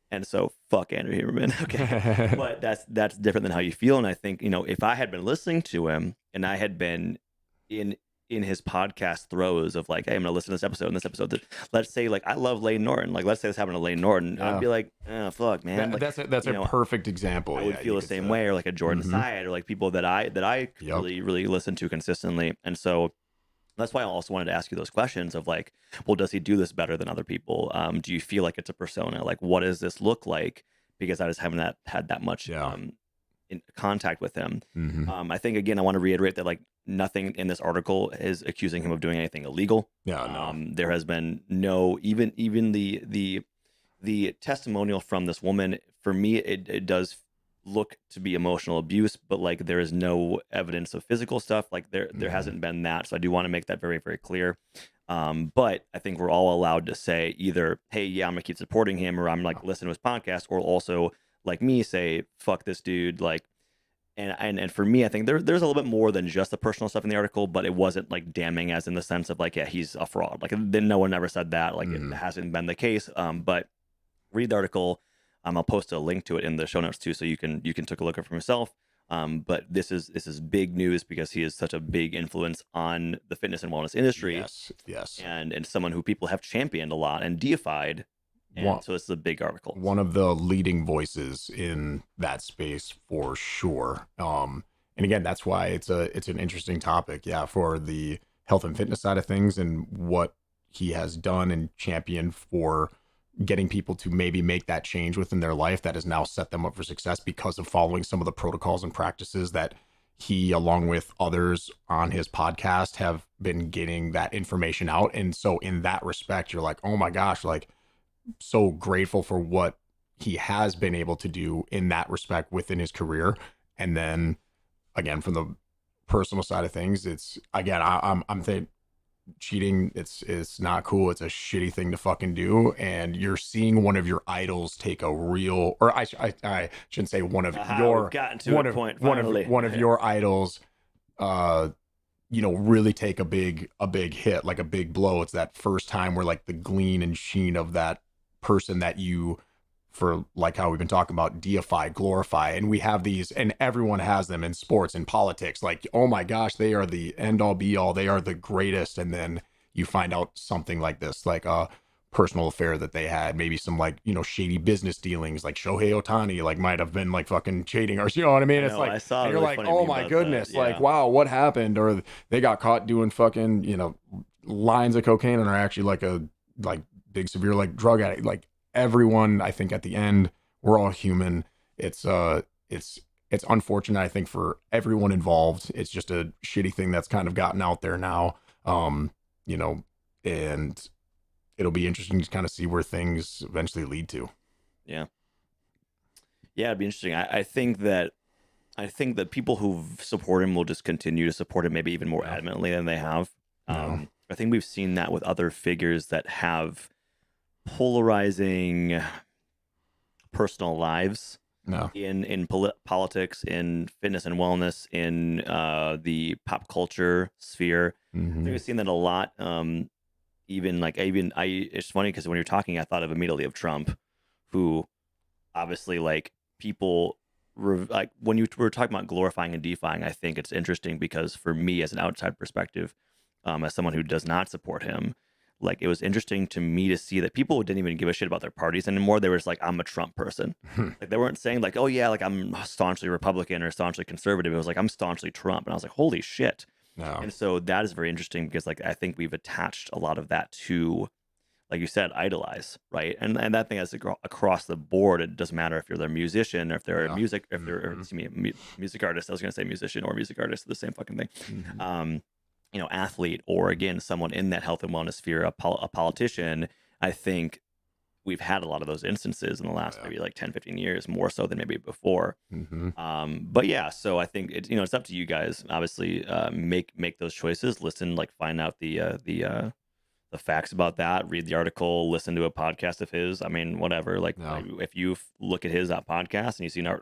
and so fuck Andrew Huberman. Okay, but that's different than how you feel. And I think, if I had been listening to him and I had been in in his podcast throes of like, hey, I'm gonna listen to this episode and this episode. Let's say like I love Lane Norton. Like, let's say this happened to Lane Norton. I'd Yeah. be like, oh, fuck, man. Like, That's a perfect example. I would Yeah, feel you the could same say. way, or like a Jordan Mm-hmm. Side, or like people that I Yep. really listen to consistently. And so that's why I also wanted to ask you those questions of like, well, does he do this better than other people? Do you feel like it's a persona? Like, what does this look like? Because I just haven't had that much Yeah. in contact with him. Mm-hmm. I think again, I want to reiterate that like nothing in this article is accusing him of doing anything illegal. Yeah. No. There has been no, even the testimonial from this woman. For me, it does look to be emotional abuse, but like there is no evidence of physical stuff. Like there Mhm. hasn't been that. So I do want to make that very, very clear. But I think we're all allowed to say either, hey, yeah, I'm gonna keep supporting him, or I'm like listen to his podcast, or also like me say, fuck this dude. Like, and for me, I think there's a little bit more than just the personal stuff in the article, but it wasn't like damning as in the sense of like, yeah, he's a fraud. Like then no one ever said that. Like it hasn't been the case. But read the article. I'll post a link to it in the show notes too, so you can take a look at it for yourself. But this is big news because he is such a big influence on the fitness and wellness industry. Yes. Yes. And someone who people have championed a lot and deified. And so it's a big article. One of the leading voices in that space for sure. And again, that's why it's an interesting topic. Yeah, for the health and fitness side of things and what he has done and championed for getting people to maybe make that change within their life that has now set them up for success because of following some of the protocols and practices that he, along with others on his podcast, have been getting that information out. And so in that respect, you're like, oh my gosh, like, so grateful for what he has been able to do in that respect within his career. And then again, from the personal side of things, it's again, I'm thinking cheating, it's not cool. It's a shitty thing to fucking do. And you're seeing one of your idols take a real, or I shouldn't say one of your, we've gotten to one a of point one finally. of one of your idols, really take a big hit, like a big blow. It's that first time where like the gleam and sheen of that person that you, for like how we've been talking about, deify, glorify. And we have these, and everyone has them in sports and politics. Like, oh my gosh, they are the end all be all. They are the greatest. And then you find out something like this, like a personal affair that they had, maybe some like, shady business dealings, like Shohei Otani, like might have been like fucking cheating or, you know what I mean? I It's know. like, I saw and a you're really like, funny oh meme my about that. goodness, like, Yeah. wow, what happened? Or they got caught doing fucking, lines of cocaine and are actually like a, like big severe, like drug addict. Like everyone, I think at the end, we're all human. It's, it's unfortunate, I think, for everyone involved. It's just a shitty thing that's kind of gotten out there now. Um, you know, and it'll be interesting to kind of see where things eventually lead to. Yeah. Yeah, it'd be interesting. I think that people who support him will just continue to support him, maybe even more Yeah. adamantly than they have. Yeah. I think we've seen that with other figures that have polarizing personal lives No. in politics, in fitness and wellness, in the pop culture sphere. I think Mm-hmm. we've seen that a lot. Even I, it's funny because when you're talking, I thought of immediately of Trump, who obviously like people like when you were talking about glorifying and defying. I think it's interesting because for me as an outside perspective, as someone who does not support him, like it was interesting to me to see that people didn't even give a shit about their parties anymore. They were just like, I'm a Trump person. Like they weren't saying like, oh yeah, like I'm staunchly Republican or staunchly conservative. It was like I'm staunchly Trump, and I was like, holy shit. No. And so that is very interesting because like I think we've attached a lot of that to, like you said, idolize, right? And that thing is across the board. It doesn't matter if you're a musician or if they're a Yeah. music, if they're, or, Mm-hmm. excuse me, music artist. I was going to say musician or music artist, the same fucking thing. Mm-hmm. Um, athlete, or again, someone in that health and wellness sphere, a politician. I think we've had a lot of those instances in the Oh last yeah. maybe like 10, 15 years, more so than maybe before. Mm-hmm. But yeah, so I think it's, it's up to you guys. Obviously, make those choices. Listen, like find out the facts about that, read the article, listen to a podcast of his. I mean, whatever. Like, No. if you look at his podcast and you see an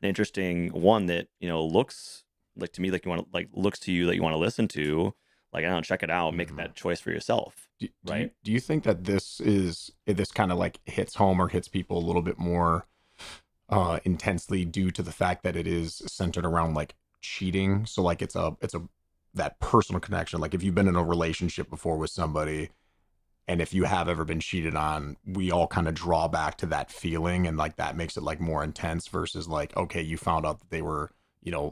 interesting one that looks like to me like you want to like looks to you that you want to listen to, like I don't know, check it out, make Mm-hmm. that choice for yourself, right? Do you think that this kind of like hits home or hits people a little bit more intensely due to the fact that it is centered around like cheating? So like it's a that personal connection. Like if you've been in a relationship before with somebody, and if you have ever been cheated on, we all kind of draw back to that feeling, and like that makes it like more intense versus like, okay, you found out that they were,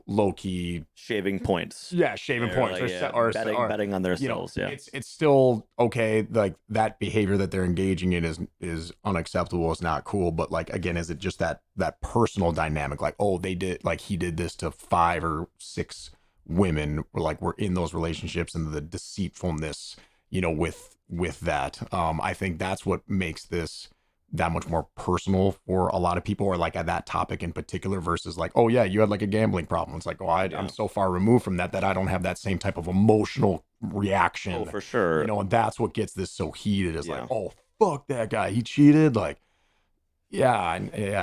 low key, Shaving points, yeah, shaving or points, like, or yeah, or betting on themselves, yeah. it's still okay. Like that behavior that they're engaging in is unacceptable. It's not cool. But like again, is it just that personal dynamic? Like, oh, they did, like he did this to 5 or 6 women, or like we're in those relationships, and the deceitfulness, with that. I think that's what makes this that much more personal for a lot of people, or like at that topic in particular, versus like, oh yeah, you had like a gambling problem. It's like, oh, I'm Yeah. so far removed from that I don't have that same type of emotional Oh, reaction, for sure. and that's what gets this so heated, is like, Yeah. oh fuck that guy, he cheated, like, yeah,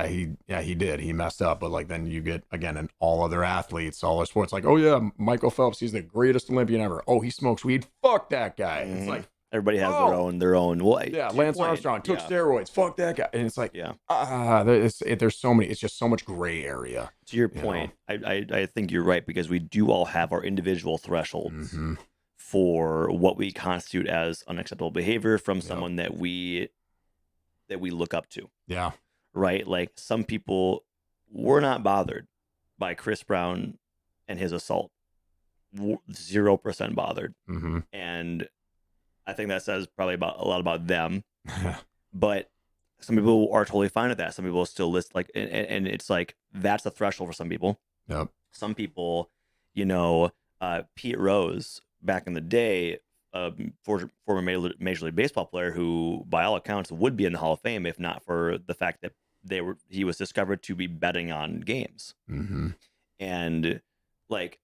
he did, he messed up. But like then you get again, and all other athletes, all their sports, like, oh yeah, Michael Phelps, he's the greatest Olympian ever. Oh, he smokes weed, fuck that guy. It's Hmm. like, Everybody has their oh own. Well, yeah, to your Lance point, Armstrong took yeah, steroids. Fuck that guy. And it's like, yeah. there's so many. It's just so much gray area, To your you know. point, I think you're right because we do all have our individual thresholds Mm-hmm. for what we constitute as unacceptable behavior from Yep. someone that we look up to, Yeah. right? Like some people were not bothered by Chris Brown and his assault, 0% bothered, Mm-hmm. and I think that says probably about a lot about them. But some people are totally fine with that. Some people still list like, and it's like that's a threshold for some people. Yep. Some people, you know, Pete Rose back in the day, former Major League Baseball player who, by all accounts, would be in the Hall of Fame if not for the fact that he was discovered to be betting on games. Mm-hmm. And like,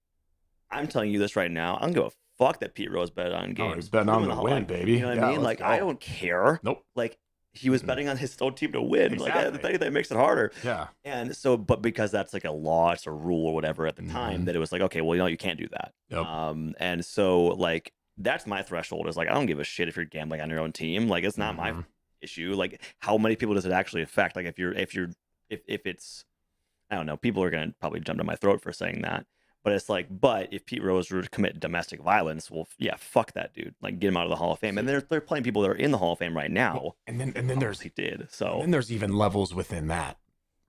I'm telling you this right now, I don't give a fuck that Pete Rose bet on Oh, he's games. betting Put him on in the the Hall, win, like, you baby. know what I Yeah, mean? let's Like, I go. don't care. Nope. Like, he was Mm-mm. betting on his own team to win. Like, I Exactly. think that makes it harder. Yeah. And so, but because that's like a law, it's a rule or whatever at the time, Mm-hmm. that it was like, okay, well, you can't do that. Yep. And so like that's my threshold, is like I don't give a shit if you're gambling on your own team. Like it's not my Mm-hmm. issue. Like how many people does it actually affect? Like if it's, I don't know, people are gonna probably jump to my throat for saying that, But it's like, but if Pete Rose were to commit domestic violence, well, yeah, fuck that dude. Like, get him out of the Hall of Fame. And there are plenty of people that are in the Hall of Fame right Well, now. and then Obviously did. and So then there's even levels within that,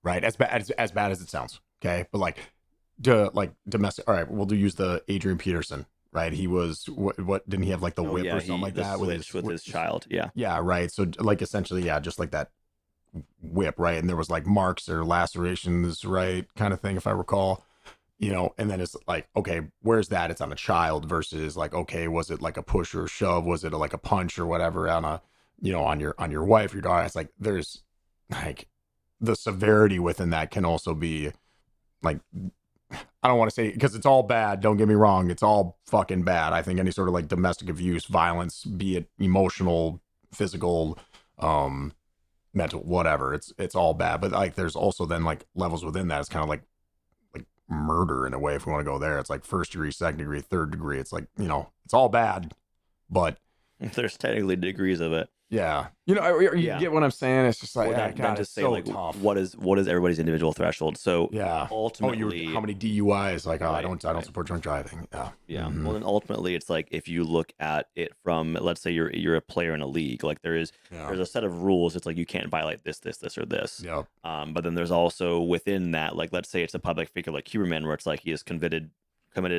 right? As bad as it sounds, okay? But like domestic. All right, we'll use the Adrian Peterson, right? He was what didn't he have like the oh whip yeah, or something he like the that switch with his child. Yeah. yeah, right. So like essentially, yeah, just like that whip, right? And there was like marks or lacerations, right, kind of thing, if I recall. And then it's like, okay, where's that? It's on a child versus like, okay, was it like a push or a shove? Was it like a punch or whatever on on your wife, your daughter? It's like there's like the severity within that can also be like, I don't want to say because it's all bad. Don't get me wrong. It's all fucking bad. I think any sort of like domestic abuse, violence, be it emotional, physical, um, mental, whatever. It's all bad. But like, there's also then like levels within that. It's kind of like murder in a way. If we want to go there, it's like first degree, second degree, third degree. It's like it's all bad, but There's technically degrees of it. yeah, you Yeah. get what I'm saying. It's just like, Or yeah, then God, to it's say so like tough. what is everybody's individual threshold. So Yeah. Oh, ultimately, how many DUIs? Like, oh, I right, don't right. support drunk driving. Yeah. Yeah. Mm-hmm. Well, then ultimately, it's like if you look at it from, let's say you're a player in a league, like there's Yeah. a set of rules. It's like you can't violate this, or this. Yeah. But then there's also within that, like let's say it's a public figure like Huberman, where it's like he has committed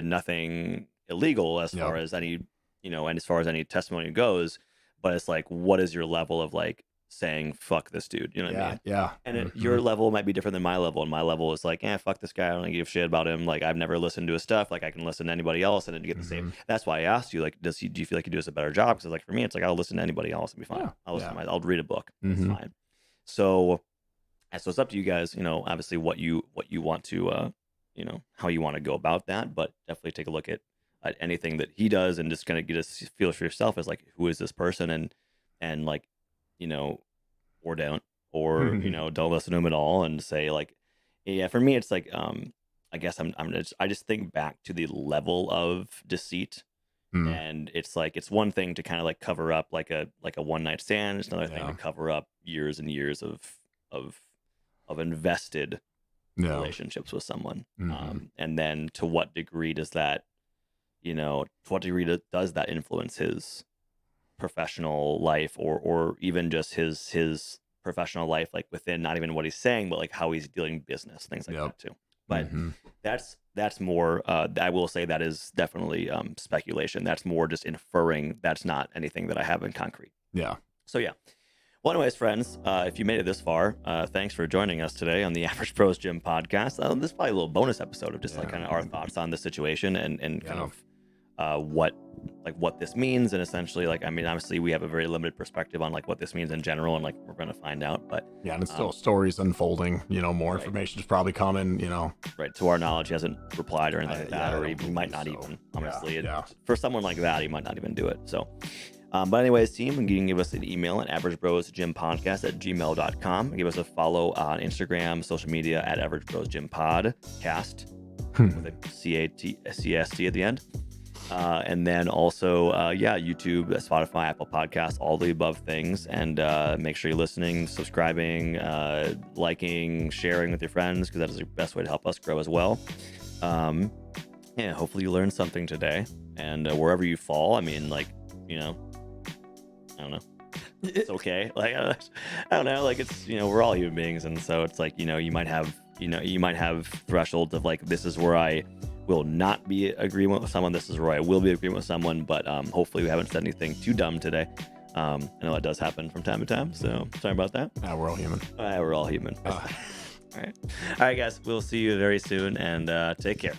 nothing illegal as Yeah. far as any, and as far as any testimony goes. But it's like, what is your level of like saying fuck this dude? You know what I mean? Yeah. And Mm-hmm. your level might be different than my level, and my level is like, fuck this guy. I don't give a shit about him. Like, I've never listened to his stuff. Like, I can listen to anybody else and then get the same. That's why I asked you, like, do you feel like he does a better job? Because like for me, it's like I'll listen to anybody else and be fine. Yeah. I'll read a book. It's Mm-hmm. fine. So it's up to you guys. Obviously what you want to, how you want to go about that. But definitely take a look at anything that he does and just kind of get a feel for yourself as like, who is this person, and like, or don't, or don't listen to him at all, and say like, yeah, for me it's like, I guess I just think back to the level of deceit. And it's like, it's one thing to kind of like cover up like a one night stand. It's another thing to cover up years and years of invested relationships with someone. And then to what degree does that, does that influence his professional life, or even just his professional life, like within not even what he's saying, but like how he's dealing business, things like that too. But that's more, I will say that is definitely speculation. That's more just inferring. That's not anything that I have in concrete. Yeah. So yeah. Well, anyways, friends, if you made it this far, thanks for joining us today on the Average Pros Gym podcast. This is probably a little bonus episode of just like kind of our thoughts on the situation and kind of what this means. And essentially, like, I mean, obviously we have a very limited perspective on like what this means in general, and like we're going to find out. But yeah, and it's still stories unfolding. More information is probably coming. Right, to our knowledge, he hasn't replied or anything like that, or he might not so. even. Honestly, Yeah. For someone like that, he might not even do it. So. But anyways, team, you can give us an email at averagebrosgympodcast@gmail.com. Give us a follow on Instagram, social media at Average Bros Gym Podcast with a CAST at the end. And then also, YouTube, Spotify, Apple Podcasts, all the above things. And make sure you're listening, subscribing, liking, sharing with your friends, because that is the best way to help us grow as well. Hopefully you learned something today. And wherever you fall, I mean, like, I don't know. It's okay. Like, I don't know. Like, it's, we're all human beings. And so it's like, you might have thresholds of like, this is where I will not be agreement with someone. This is where I will be agreement with someone. But hopefully we haven't said anything too dumb today. I know that does happen from time to time. So sorry about that. We're all human. We're all human. All right. All right, guys. We'll see you very soon, and take care.